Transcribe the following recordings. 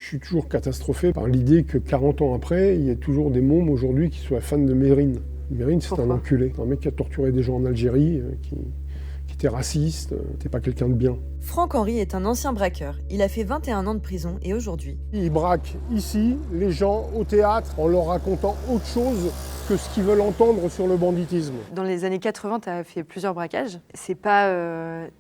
suis toujours catastrophé par l'idée que 40 ans après, il y ait toujours des mômes aujourd'hui qui soient fans de Mérine. Mérine, c'est un enculé. Un mec qui a torturé des gens en Algérie, qui était raciste, t'es pas quelqu'un de bien. Franck Henry est un ancien braqueur. Il a fait 21 ans de prison et aujourd'hui... Il braque ici les gens au théâtre en leur racontant autre chose que ce qu'ils veulent entendre sur le banditisme. Dans les années 80, tu as fait plusieurs braquages. C'est pas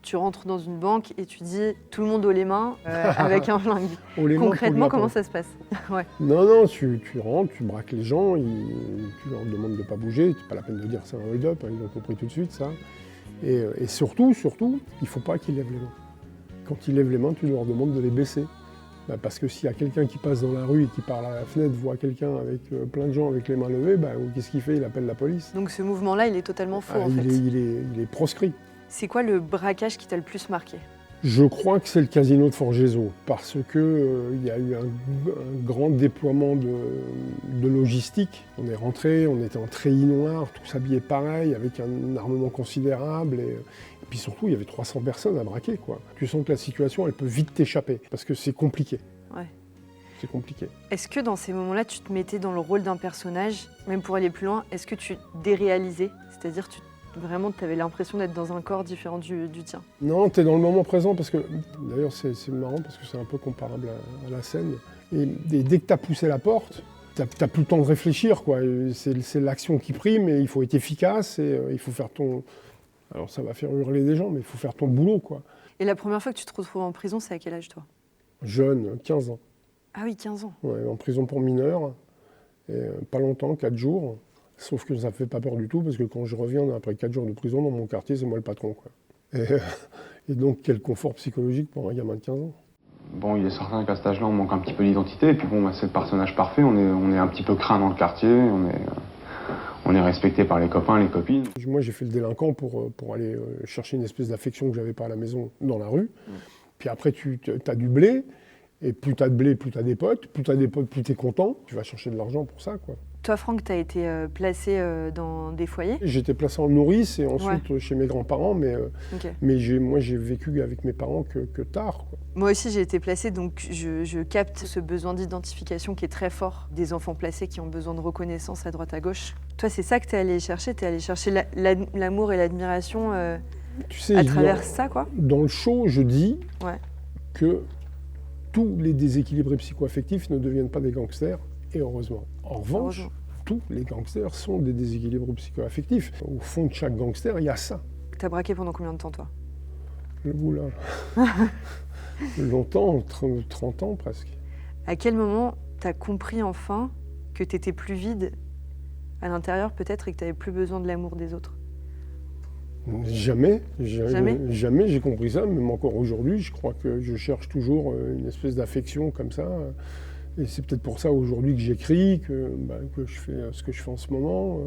tu rentres dans une banque et tu dis tout le monde haut les mains avec un flingue. Concrètement, comment ça se passe? Ouais. Non, tu rentres, tu braques les gens, tu leur demandes de ne pas bouger, c'est pas la peine de dire c'est un hold-up, ils ont compris tout de suite ça. Et surtout, il ne faut pas qu'ils lèvent les mains. Quand ils lèvent les mains, tu leur demandes de les baisser. Parce que s'il y a quelqu'un qui passe dans la rue et qui par la fenêtre voit quelqu'un avec plein de gens avec les mains levées, qu'est-ce qu'il fait? Il appelle la police. Donc ce mouvement-là, il est totalement faux en fait. Il est proscrit. C'est quoi le braquage qui t'a le plus marqué? Je crois que c'est le casino de Forgeso, parce que y a eu un grand déploiement de logistique. On est rentré, on était en treillis noir, tous habillés pareil, avec un armement considérable. Et puis surtout, il y avait 300 personnes à braquer, quoi. Tu sens que la situation, elle peut vite t'échapper, parce que c'est compliqué. Ouais. C'est compliqué. Est-ce que dans ces moments-là, tu te mettais dans le rôle d'un personnage, même pour aller plus loin, est-ce que tu déréalisais? C'est-à-dire, vraiment, tu avais l'impression d'être dans un corps différent du tien? Non, tu es dans le moment présent, parce que, d'ailleurs, c'est marrant, parce que c'est un peu comparable à la scène. Et dès que tu as poussé la porte, tu n'as plus le temps de réfléchir, quoi. C'est l'action qui prime, et il faut être efficace, et il faut faire ton... Alors ça va faire hurler des gens, mais il faut faire ton boulot, quoi. Et la première fois que tu te retrouves en prison, c'est à quel âge, toi? Jeune, 15 ans. Ah oui, 15 ans. Ouais, en prison pour mineurs, et pas longtemps, 4 jours. Sauf que ça ne fait pas peur du tout, parce que quand je reviens après 4 jours de prison dans mon quartier, c'est moi le patron, quoi. Et donc, quel confort psychologique pour un gamin de 15 ans. Bon, il est certain qu'à cet âge-là, on manque un petit peu d'identité, et puis bon, c'est le personnage parfait, on est un petit peu craint dans le quartier, on est respecté par les copains, les copines. Moi, j'ai fait le délinquant pour aller chercher une espèce d'affection que j'avais pas à la maison, dans la rue. Puis après, tu as du blé, et plus tu as de blé, plus tu as des potes, plus tu as des potes, plus tu es content. Tu vas chercher de l'argent pour ça, quoi. Toi, Franck, tu as été placé dans des foyers? J'étais placé en nourrice et ensuite chez mes grands-parents, mais moi, j'ai vécu avec mes parents que tard, quoi. Moi aussi, j'ai été placée, donc je capte ce besoin d'identification qui est très fort des enfants placés qui ont besoin de reconnaissance à droite à gauche. Toi, c'est ça que tu es allé chercher? Tu es allé chercher l'amour et l'admiration à travers ça, quoi? Dans le show, je dis que tous les déséquilibrés psycho-affectifs ne deviennent pas des gangsters, et heureusement. En revanche, tous les gangsters sont des déséquilibres psycho-affectifs. Au fond de chaque gangster, il y a ça. T'as braqué pendant combien de temps, toi? Oula. Longtemps, 30 ans presque. À quel moment t'as compris enfin que t'étais plus vide à l'intérieur peut-être et que t'avais plus besoin de l'amour des autres? Jamais j'ai compris ça, même encore aujourd'hui, je crois que je cherche toujours une espèce d'affection comme ça. Et c'est peut-être pour ça aujourd'hui que j'écris, que je fais ce que je fais en ce moment,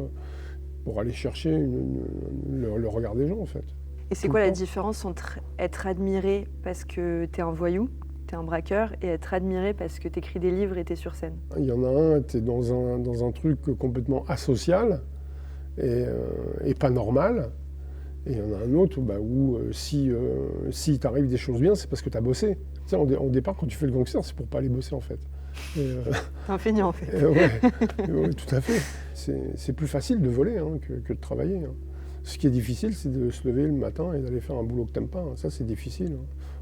pour aller chercher le regard des gens, en fait. Et c'est quoi la différence entre être admiré parce que t'es un voyou, t'es un braqueur, et être admiré parce que t'écris des livres et t'es sur scène? Il y en a un, t'es dans un truc complètement asocial et pas normal. Et il y en a un autre où si t'arrive des choses bien, c'est parce que t'as bossé. Tu sais, au départ, quand tu fais le gangster, c'est pour pas aller bosser, en fait. T'es un feignant, en fait. Ouais, tout à fait. C'est plus facile de voler que de travailler. Ce qui est difficile, c'est de se lever le matin et d'aller faire un boulot que t'aimes pas. Ça, c'est difficile.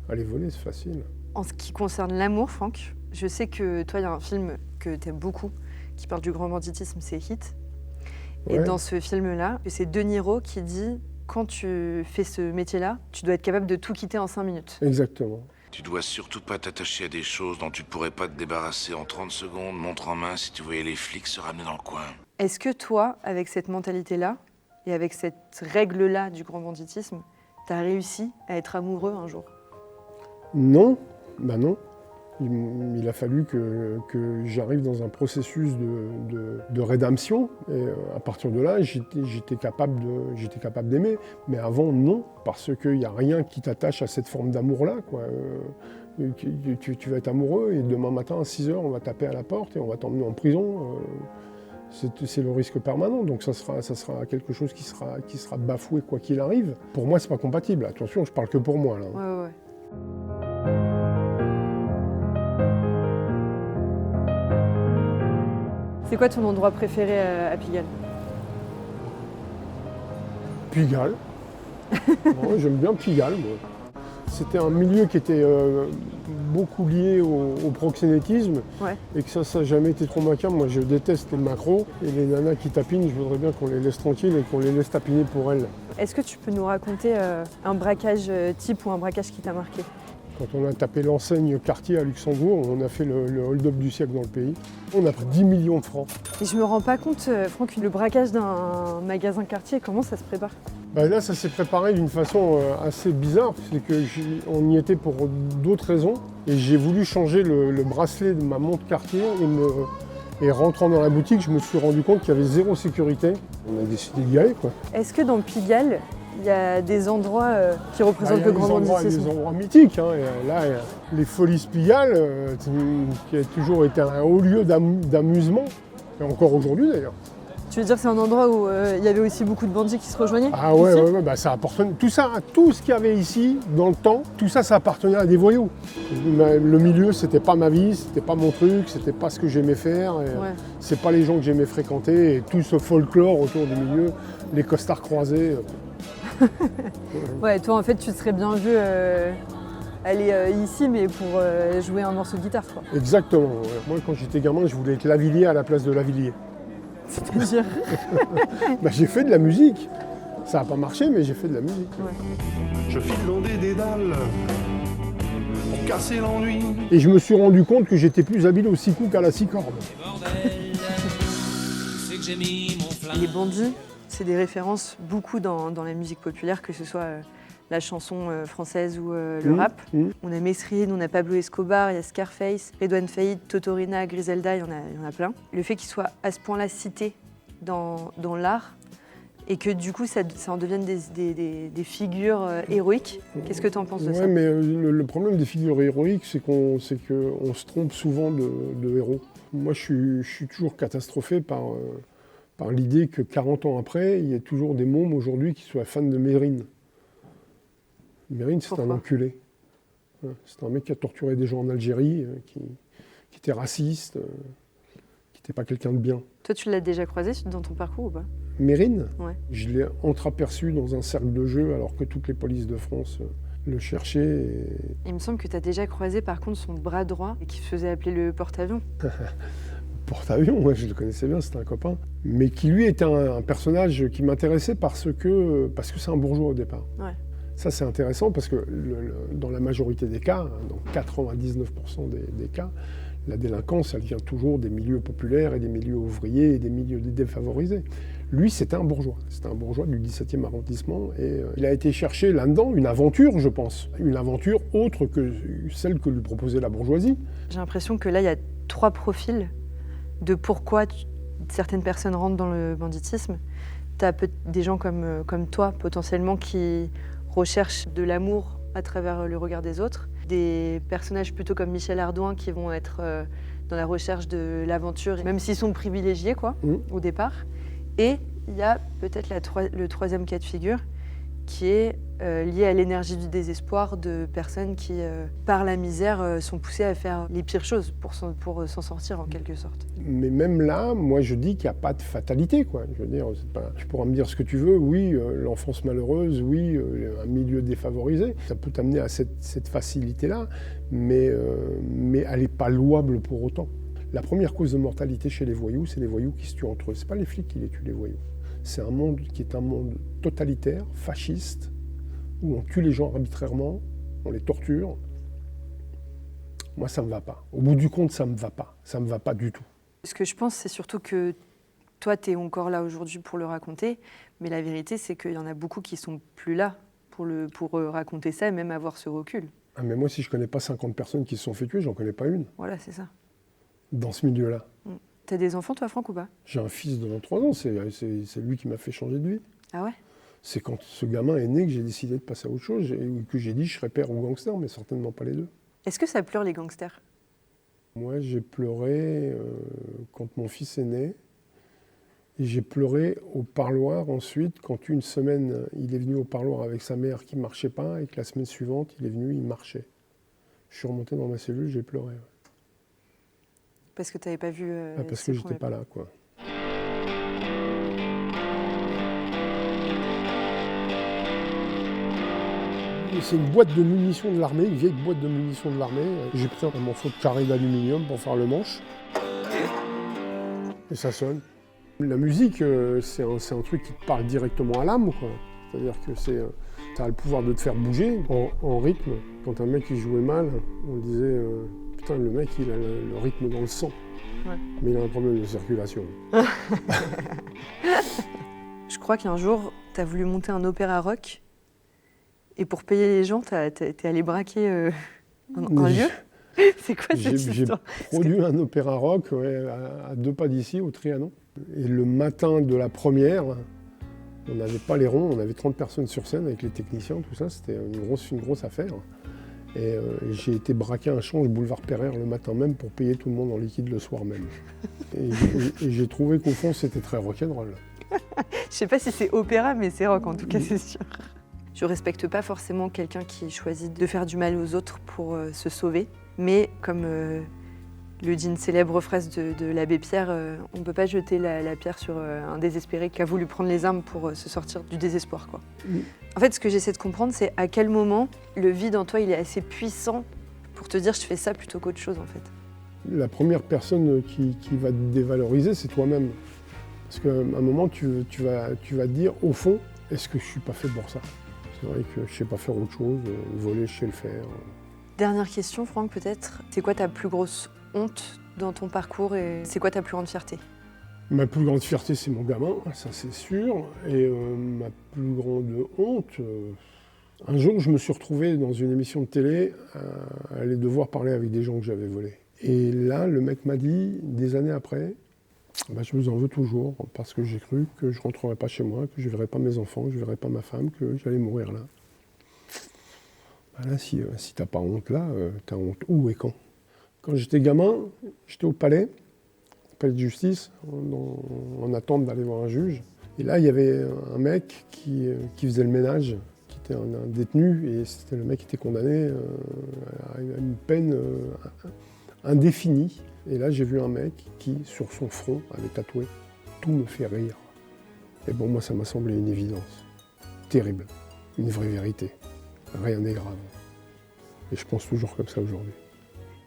Aller voler, c'est facile. En ce qui concerne l'amour, Franck, je sais que toi, il y a un film que t'aimes beaucoup, qui parle du grand banditisme, c'est Hit. Et dans ce film-là, c'est De Niro qui dit « Quand tu fais ce métier-là, tu dois être capable de tout quitter en 5 minutes. » Exactement. Tu dois surtout pas t'attacher à des choses dont tu ne pourrais pas te débarrasser en 30 secondes, montre en main, si tu voyais les flics se ramener dans le coin. Est-ce que toi, avec cette mentalité-là, et avec cette règle-là du grand banditisme, t'as réussi à être amoureux un jour? Non, non. Il a fallu que j'arrive dans un processus de rédemption. Et à partir de là, j'étais capable d'aimer. Mais avant, non, parce qu'il n'y a rien qui t'attache à cette forme d'amour-là, quoi. Tu vas être amoureux et demain matin à 6h, on va taper à la porte et on va t'emmener en prison. C'est le risque permanent, donc ça sera quelque chose qui sera bafoué quoi qu'il arrive. Pour moi, c'est pas compatible. Attention, je parle que pour moi, là. Ouais. C'est quoi ton endroit préféré à Pigalle? Pigalle. Ouais, j'aime bien Pigalle, moi. C'était un milieu qui était beaucoup lié au proxénétisme et que ça n'a jamais été trop ma came. Moi, je déteste les macros et les nanas qui tapinent, je voudrais bien qu'on les laisse tranquilles et qu'on les laisse tapiner pour elles. Est-ce que tu peux nous raconter un braquage type ou un braquage qui t'a marqué? Quand on a tapé l'enseigne Cartier à Luxembourg, on a fait le hold-up du siècle dans le pays. On a pris 10 millions de francs. Et je me rends pas compte, Franck, le braquage d'un magasin Cartier, comment ça se prépare? Là, ça s'est préparé d'une façon assez bizarre, c'est qu'on y était pour d'autres raisons. Et j'ai voulu changer le bracelet de ma montre Cartier et rentrant dans la boutique, je me suis rendu compte qu'il y avait zéro sécurité. On a décidé d'y aller, quoi. Est-ce que dans Pigalle, il y a des endroits qui représentent le grand banditisme? Il y a des endroits mythiques. Hein. Et là, les Folies Pigalle, qui a toujours été un haut lieu d'amusement, et encore aujourd'hui d'ailleurs. Tu veux dire que c'est un endroit où il y avait aussi beaucoup de bandits qui se rejoignaient? Ah ouais, ça appartenait. Tout ça, tout ce qu'il y avait ici, dans le temps, tout ça, ça appartenait à des voyous. Le milieu, c'était pas ma vie, c'était pas mon truc, c'était pas ce que j'aimais faire. C'est pas les gens que j'aimais fréquenter. Et tout ce folklore autour du milieu, les costards croisés. Ouais, toi en fait, tu te serais bien vu aller ici, mais pour jouer un morceau de guitare, quoi. Exactement. Ouais. Moi, quand j'étais gamin, je voulais être Lavillier à la place de Lavillier. C'est-à-dire J'ai fait de la musique. Ça n'a pas marché, mais j'ai fait de la musique. Je file dans des dédales pour casser l'ennui. Et je me suis rendu compte que j'étais plus habile au 6 coups qu'à la 6 cordes. Les bandits, c'est des références beaucoup dans la musique populaire, que ce soit la chanson française ou le rap. On a Mesrine, on a Pablo Escobar, il y a Scarface, Redouane Faïd, Totorina, Griselda, il y en a plein. Le fait qu'ils soient à ce point-là cités dans l'art et que du coup ça en devienne des figures héroïques, qu'est-ce que tu en penses de ça? Mais le problème des figures héroïques, c'est qu'on se trompe souvent de héros. Moi, je suis toujours catastrophé par l'idée que 40 ans après, il y a toujours des mômes aujourd'hui qui soient fans de Mesrine. Mesrine, c'est un enculé. C'est un mec qui a torturé des gens en Algérie, qui était raciste, qui n'était pas quelqu'un de bien. Toi, tu l'as déjà croisé dans ton parcours ou pas? Mesrine, ouais. Je l'ai entreaperçu dans un cercle de jeu alors que toutes les polices de France le cherchaient. Il me semble que tu as déjà croisé par contre son bras droit et qui se faisait appeler le porte-avions. Porte-avions, ouais, je le connaissais bien, c'était un copain. Mais qui lui était un personnage qui m'intéressait parce que c'est un bourgeois au départ. Ouais. Ça, c'est intéressant parce que dans la majorité des cas, dans 99% des cas, la délinquance, elle vient toujours des milieux populaires et des milieux ouvriers et des milieux défavorisés. Lui, c'était un bourgeois. C'était un bourgeois du 17e arrondissement et il a été chercher là-dedans une aventure, je pense. Une aventure autre que celle que lui proposait la bourgeoisie. J'ai l'impression que là, il y a 3 profils de pourquoi certaines personnes rentrent dans le banditisme. Tu as des gens comme toi, potentiellement, qui recherchent de l'amour à travers le regard des autres. Des personnages plutôt comme Michel Ardouin qui vont être dans la recherche de l'aventure, même s'ils sont privilégiés au départ. Et il y a peut-être le troisième cas de figure qui est lié à l'énergie du désespoir de personnes qui, par la misère, sont poussées à faire les pires choses pour s'en sortir en quelque sorte. Mais même là, moi je dis qu'il n'y a pas de fatalité, quoi. Je veux dire, tu pourras me dire ce que tu veux, oui, l'enfance malheureuse, oui, un milieu défavorisé, ça peut t'amener à cette facilité-là, mais elle n'est pas louable pour autant. La première cause de mortalité chez les voyous, c'est les voyous qui se tuent entre eux. Ce n'est pas les flics qui les tuent, les voyous. C'est un monde qui est un monde totalitaire, fasciste, où on tue les gens arbitrairement, on les torture. Moi, ça ne me va pas. Au bout du compte, ça ne me va pas. Ça ne me va pas du tout. Ce que je pense, c'est surtout que toi, tu es encore là aujourd'hui pour le raconter, mais la vérité, c'est qu'il y en a beaucoup qui ne sont plus là pour raconter ça et même avoir ce recul. Ah, mais moi, si je ne connais pas 50 personnes qui se sont fait tuer, j'en connais pas une. Voilà, c'est ça. Dans ce milieu-là. T'as des enfants, toi, Franck, ou pas? J'ai un fils de 23 ans, c'est lui qui m'a fait changer de vie. Ah ouais? C'est quand ce gamin est né que j'ai décidé de passer à autre chose, et que j'ai dit je serais père ou gangster, mais certainement pas les deux. Est-ce que ça pleure les gangsters? Moi, j'ai pleuré quand mon fils est né, et j'ai pleuré au parloir ensuite, quand une semaine, il est venu au parloir avec sa mère qui ne marchait pas, et que la semaine suivante, il est venu, il marchait. Je suis remonté dans ma cellule, j'ai pleuré. Parce que tu n'avais pas vu parce que j'étais pas là, quoi. C'est une boîte de munitions de l'armée, une vieille boîte de munitions de l'armée. J'ai pris un morceau de carré d'aluminium pour faire le manche. Et ça sonne. La musique, c'est un truc qui te parle directement à l'âme, quoi. C'est-à-dire que ça a le pouvoir de te faire bouger en rythme. Quand un mec il jouait mal, on disait putain, le mec il a le rythme dans le sang. Ouais. Mais il a un problème de circulation. Je crois qu'un jour, tu as voulu monter un opéra rock. Et pour payer les gens, t'es allé braquer un lieu. C'est quoi cette histoire? J'ai produit un opéra rock à 2 pas d'ici, au Trianon. Et le matin de la première, on n'avait pas les ronds, on avait 30 personnes sur scène avec les techniciens, tout ça, c'était une grosse affaire. Et j'ai été braquer un change boulevard Pereire le matin même pour payer tout le monde en liquide le soir même. Et j'ai trouvé qu'au fond, c'était très rock'n'roll. Je sais pas si c'est opéra, mais c'est rock en tout cas, c'est sûr. Je respecte pas forcément quelqu'un qui choisit de faire du mal aux autres pour se sauver, mais comme le dit une célèbre phrase de l'abbé Pierre, on ne peut pas jeter la pierre sur un désespéré qui a voulu prendre les armes pour se sortir du désespoir, quoi. En fait, ce que j'essaie de comprendre, c'est à quel moment le vide en toi il est assez puissant pour te dire je fais ça plutôt qu'autre chose, en fait. La première personne qui va te dévaloriser, c'est toi-même. Parce qu'à un moment, tu vas te dire, au fond, est-ce que je suis pas fait pour ça? C'est vrai que je sais pas faire autre chose, voler, je sais le faire. Dernière question, Franck, peut-être. C'est quoi ta plus grosse honte dans ton parcours et c'est quoi ta plus grande fierté? Ma plus grande fierté, c'est mon gamin, ça c'est sûr. Et ma plus grande honte, un jour, je me suis retrouvé dans une émission de télé à aller devoir parler avec des gens que j'avais volés. Et là, le mec m'a dit, des années après, bah, je vous en veux toujours, parce que j'ai cru que je ne rentrerais pas chez moi, que je ne verrais pas mes enfants, que je ne verrais pas ma femme, que j'allais mourir là. Bah là, si tu n'as pas honte là, tu as honte où et quand? Quand j'étais gamin, j'étais au palais de justice, en attente d'aller voir un juge. Et là, il y avait un mec qui faisait le ménage, qui était un détenu, et c'était le mec qui était condamné à une peine indéfinie. Et là, j'ai vu un mec qui, sur son front, avait tatoué « Tout me fait rire ». Et bon, moi, ça m'a semblé une évidence. Terrible. Une vraie vérité. Rien n'est grave. Et je pense toujours comme ça aujourd'hui.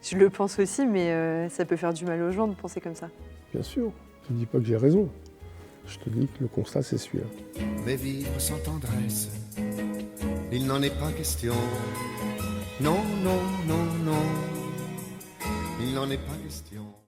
Je le pense aussi, mais ça peut faire du mal aux gens de penser comme ça. Bien sûr. Je ne dis pas que j'ai raison. Je te dis que le constat, c'est celui-là. Mais vivre sans tendresse, il n'en est pas question. Non, non, non, non. Il n'en est pas question.